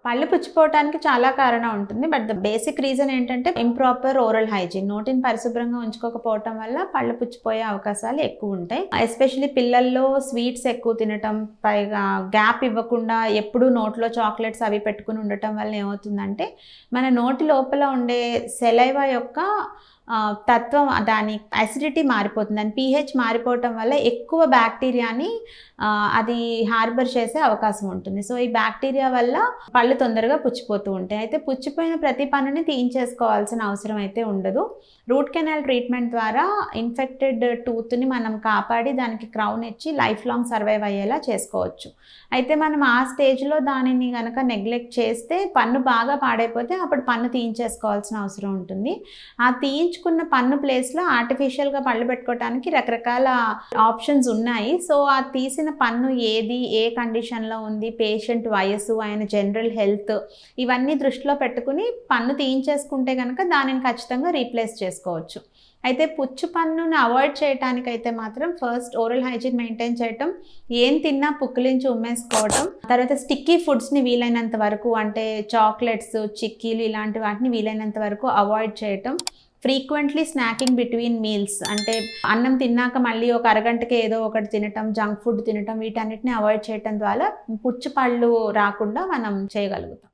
పళ్ళు పుచ్చిపోవటానికి చాలా కారణం ఉంటుంది. బట్ ద బేసిక్ రీజన్ ఏంటంటే ఇంప్రాపర్ ఓరల్ హైజీన్. నోటిని పరిశుభ్రంగా ఉంచుకోకపోవటం వల్ల పళ్ళు పుచ్చిపోయే అవకాశాలు ఎక్కువ ఉంటాయి. ఎస్పెషల్లీ పిల్లల్లో స్వీట్స్ ఎక్కువ తినటం, పైగా గ్యాప్ ఇవ్వకుండా ఎప్పుడూ నోట్లో చాక్లెట్స్ అవి పెట్టుకుని ఉండటం వల్ల ఏమవుతుందంటే మన నోటి లోపల ఉండే సెలైవా యొక్క తత్వం, దాని అసిడిటీ మారిపోతుంది. దాని pH మారిపోవటం వల్ల ఎక్కువ బ్యాక్టీరియాని అది హార్బర్ చేసే అవకాశం ఉంటుంది. సో ఈ బ్యాక్టీరియా వల్ల పళ్ళు తొందరగా పుచ్చిపోతూ ఉంటాయి. అయితే పుచ్చిపోయిన ప్రతి పన్నుని తీయించేసుకోవాల్సిన అవసరం అయితే ఉండదు. రూట్ కెనాల్ ట్రీట్మెంట్ ద్వారా ఇన్ఫెక్టెడ్ టూత్ని మనం కాపాడి దానికి క్రౌన్ ఇచ్చి లైఫ్ లాంగ్ సర్వైవ్ అయ్యేలా చేసుకోవచ్చు. అయితే మనం ఆ స్టేజ్లో దానిని కనుక నెగ్లెక్ట్ చేస్తే పన్ను బాగా పాడైపోతే అప్పుడు పన్ను తీయించేసుకోవాల్సిన అవసరం ఉంటుంది. ఆ తీయించుకున్న పన్ను ప్లేస్లో ఆర్టిఫిషియల్గా పళ్ళు పెట్టుకోవడానికి రకరకాల ఆప్షన్స్ ఉన్నాయి. సో ఆ తీసిన పన్ను ఏది, ఏ కండిషన్లో ఉంది, పేషెంట్ వయసు, ఆయన జనరల్ హెల్త్, ఇవన్నీ దృష్టిలో పెట్టుకుని పన్ను తీయించేసుకుంటే కనుక దానిని ఖచ్చితంగా రీప్లేస్ చేసుకోవచ్చు. అయితే పుచ్చు పన్నును అవాయిడ్ చేయడానికైతే మాత్రం ఫస్ట్ ఓరల్ హైజీన్ మెయింటైన్ చేయటం, ఏం తిన్నా పుక్కిలించి ఉమ్మేసుకోవటం, తర్వాత స్టిక్కీ ఫుడ్స్ని వీలైనంత వరకు, అంటే చాక్లెట్స్, చిక్కీలు ఇలాంటి వాటిని వీలైనంత వరకు అవాయిడ్ చేయటం, ఫ్రీక్వెంట్లీ స్నాకింగ్ బిట్వీన్ మీల్స్, అంటే అన్నం తిన్నాక మళ్ళీ ఒక అరగంటకి ఏదో ఒకటి తినటం, జంక్ ఫుడ్ తినటం, వీటన్నిటిని అవాయిడ్ చేయటం ద్వారా పుచ్చు పళ్ళు రాకుండా మనం చేయగలుగుతాం.